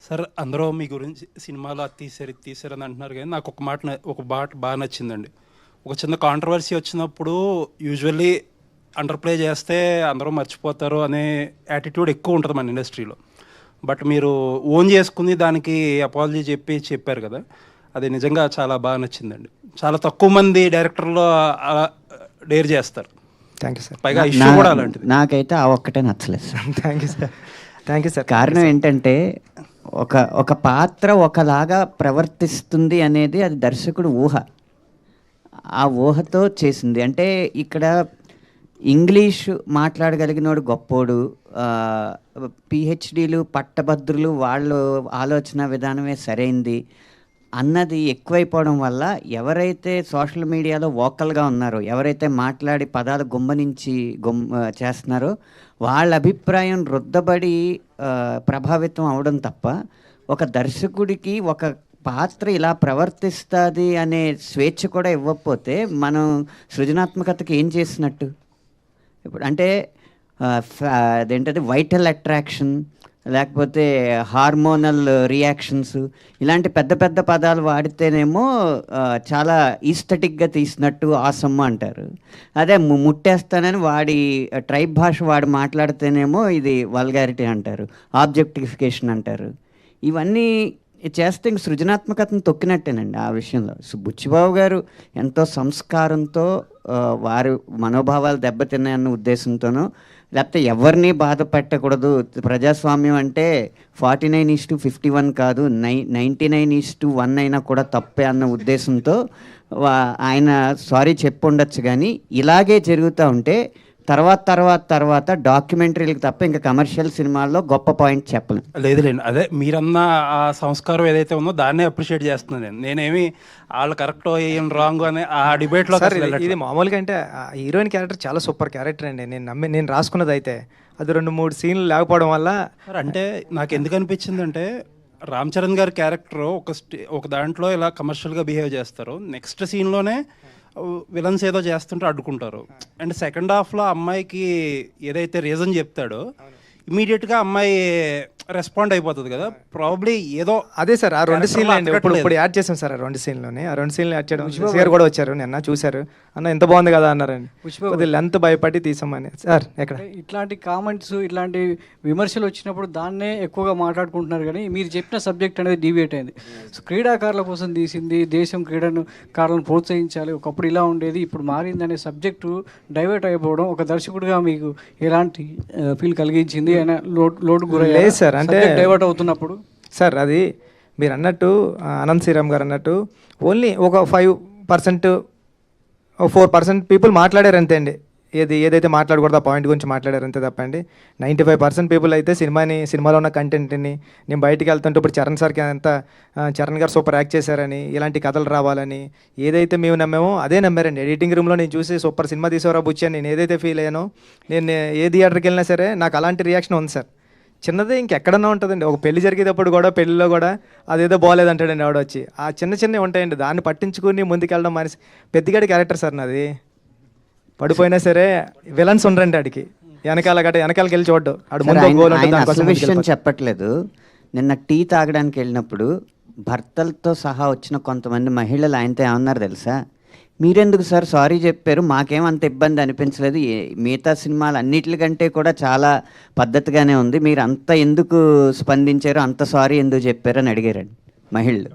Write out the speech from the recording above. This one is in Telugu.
సార్ అందరూ మీ గురించి సినిమాలో అది తీశారు ఇది తీశారు అని అంటున్నారు, కానీ నాకు ఒక మాట బాగా నచ్చిందండి. ఒక చిన్న కాంట్రవర్సీ వచ్చినప్పుడు యూజువల్లీ అండర్ ప్లే చేస్తే అందరూ మర్చిపోతారు అనే యాటిట్యూడ్ ఎక్కువ ఉంటుంది మన ఇండస్ట్రీలో. బట్ మీరు ఓన్ చేసుకుని దానికి అపాలజీ చెప్పారు కదా, అది నిజంగా చాలా బాగా నచ్చిందండి. చాలా తక్కువ మంది డైరెక్టర్లు డేర్ చేస్తారు. Thank you sir. పైగా ఇష్యూ కూడా అలాంటిది. నాకైతే ఆ ఒక్కటే నచ్చలేదు sir. Thank you sir. Thank you sir. కారణం ఏంటంటే ఒక పాత్ర ఒకలాగా ప్రవర్తిస్తుంది అనేది అది దర్శకుడు ఊహ. ఆ ఊహతో చేసింది. అంటే ఇక్కడ ఇంగ్లీషు మాట్లాడగలిగినోడు గొప్పోడు, పిహెచ్డీలు పట్టభద్రులు వాళ్ళు ఆలోచన విధానమే సరైంది అన్నది ఎక్కువైపోవడం వల్ల ఎవరైతే సోషల్ మీడియాలో వోకల్గా ఉన్నారో, ఎవరైతే మాట్లాడి పదాలు గుమ్మనించి చేస్తున్నారో వాళ్ళ అభిప్రాయం రుద్దబడి ప్రభావితం అవడం తప్ప, ఒక దర్శకుడికి ఒక పాత్ర ఇలా ప్రవర్తిస్తుంది అనే స్వేచ్ఛ కూడా ఇవ్వకపోతే మనం సృజనాత్మకతకి ఏం చేసినట్టు? ఇప్పుడు అంటే అదేంటది వైటల్ అట్రాక్షన్, లేకపోతే హార్మోనల్ రియాక్షన్స్, ఇలాంటి పెద్ద పెద్ద పదాలు వాడితేనేమో చాలా ఈస్థెటిక్గా తీసినట్టు ఆసమ్మ అంటారు. అదే ముట్టేస్తానని వాడి ట్రైబ్ భాష వాడి మాట్లాడితేనేమో ఇది వల్గారిటీ అంటారు, ఆబ్జెక్టిఫికేషన్ అంటారు. ఇవన్నీ చేస్తే ఇంక సృజనాత్మకతను తొక్కినట్టేనండి ఆ విషయంలో. బుచ్చిబాబు గారు ఎంతో సంస్కారంతో వారి మనోభావాలు దెబ్బతిన్నాయన్న ఉద్దేశంతోనో, లేకపోతే ఎవరిని బాధ పెట్టకూడదు, ప్రజాస్వామ్యం అంటే 49:51 కాదు 99:1 అయినా కూడా తప్పే అన్న ఉద్దేశంతో ఆయన సారీ చెప్పుండొచ్చు. కానీ ఇలాగే జరుగుతూ ఉంటే తర్వాత డాక్యుమెంటరీలకు తప్ప ఇంకా కమర్షియల్ సినిమాల్లో గొప్ప పాయింట్ చెప్పలేం. లేదులేండి, అదే మీరన్న ఆ సంస్కారం ఏదైతే ఉందో దాన్నే అప్రిషియేట్ చేస్తున్నాను నేనేమి వాళ్ళు కరెక్ట్ ఏం రాంగ్ అనే ఆ డిబేట్లో. ఇది మామూలుగా అంటే హీరోయిన్ క్యారెక్టర్ చాలా సూపర్ క్యారెక్టర్ అండి. నేను రాసుకున్నది అయితే అది 2-3 సీన్లు లేకపోవడం వల్ల. అంటే నాకు ఎందుకు అనిపించింది అంటే, రామ్ చరణ్ గారి క్యారెక్టర్ ఒక దాంట్లో ఇలా కమర్షియల్గా బిహేవ్ చేస్తారు, నెక్స్ట్ సీన్లోనే విలన్స్ ఏదో చేస్తుంటే అడ్డుకుంటారు. అండ్ సెకండ్ హాఫ్లో అమ్మాయికి ఏదైతే రీజన్ చెప్తాడో ఇమీడియట్గా అమ్మాయి రెస్పాండ్ అయిపోతుంది కదా, ప్రాబబ్లీ ఏదో. అదే సార్ ఆ 2 సీన్లు అండి ఇప్పుడు యాడ్ చేసాం సార్. ఆ 2 సీన్లోనే ఆ 2 సీన్లు యాడ్ చేయడం. షేర్ కూడా వచ్చారు, నిన్న చూశారు, అన్న ఎంత బాగుంది కదా అన్నారండి. కొద్ది లెంత్ భయపడి తీసామని సార్. ఎక్కడ ఇట్లాంటి కామెంట్స్ ఇట్లాంటి విమర్శలు వచ్చినప్పుడు దాన్నే ఎక్కువగా మాట్లాడుకుంటున్నారు, కానీ మీరు చెప్పిన సబ్జెక్ట్ అనేది డీవియేట్ అయింది. సో క్రీడాకారుల కోసం తీసింది, దేశం క్రీడాకారులను ప్రోత్సహించాలి, ఒకప్పుడు ఇలా ఉండేది ఇప్పుడు మారింది అనే సబ్జెక్టు డైవర్ట్ అయిపోవడం ఒక దర్శకుడిగా మీకు ఎలాంటి ఫీల్ కలిగించింది? లోటు గురయ్యారు సార్ అంటే డైవర్ట్ అవుతున్నప్పుడు? సార్ అది మీరు అన్నట్టు అనంత్ శ్రీరామ్ గారు అన్నట్టు ఓన్లీ ఒక 5% 4% పీపుల్ మాట్లాడారు అంతే అండి. ఏదైతే మాట్లాడకూడదు ఆ పాయింట్ గురించి మాట్లాడారు అంతే తప్పండి. 95% పీపుల్ అయితే సినిమాలో ఉన్న కంటెంట్ని, నేను బయటికి వెళ్తుంటే ఇప్పుడు చరణ్ గారు సూపర్ యాక్ట్ చేశారని, ఇలాంటి కథలు రావాలని ఏదైతే మేము నమ్మామో అదే నమ్మారండి. ఎడిటింగ్ రూమ్లో నేను చూసి సూపర్ సినిమా తీసేవరా బుచ్చి అని నేను ఏదైతే ఫీల్ అయ్యానో, నేను ఏ థియేటర్కి వెళ్ళినా సరే నాకు అలాంటి రియాక్షన్ ఉంది సార్. చిన్నదే ఇంకెక్కడన్నా ఉంటుందండి. ఒక పెళ్లి జరిగేటప్పుడు కూడా, పెళ్ళిలో కూడా అదేదో బాగాలేదంటాడండి ఆవిడ వచ్చి. ఆ చిన్నవి ఉంటాయండి, దాన్ని పట్టించుకుని ముందుకెళ్ళడం మనిషి. పెద్దగాడి క్యారెక్టర్ సార్ నాది. పడిపోయినా సరే విలన్స్ ఉండరండి ఆడికి, వెనకాలకి వెళ్ళి చూడ్డు. అసలు విషయం చెప్పట్లేదు. నిన్న టీ తాగడానికి వెళ్ళినప్పుడు భర్తలతో సహా వచ్చిన కొంతమంది మహిళలు ఆయనతో ఏమన్నారు తెలుసా? మీరెందుకు సార్ సారీ చెప్పారు, మాకేం అంత ఇబ్బంది అనిపించలేదు, మిగతా సినిమాలు అన్నిటికంటే కూడా చాలా పద్ధతిగానే ఉంది, మీరు అంత ఎందుకు స్పందించారు, అంత సారీ ఎందుకు చెప్పారు అని అడిగారండి మహిళలు.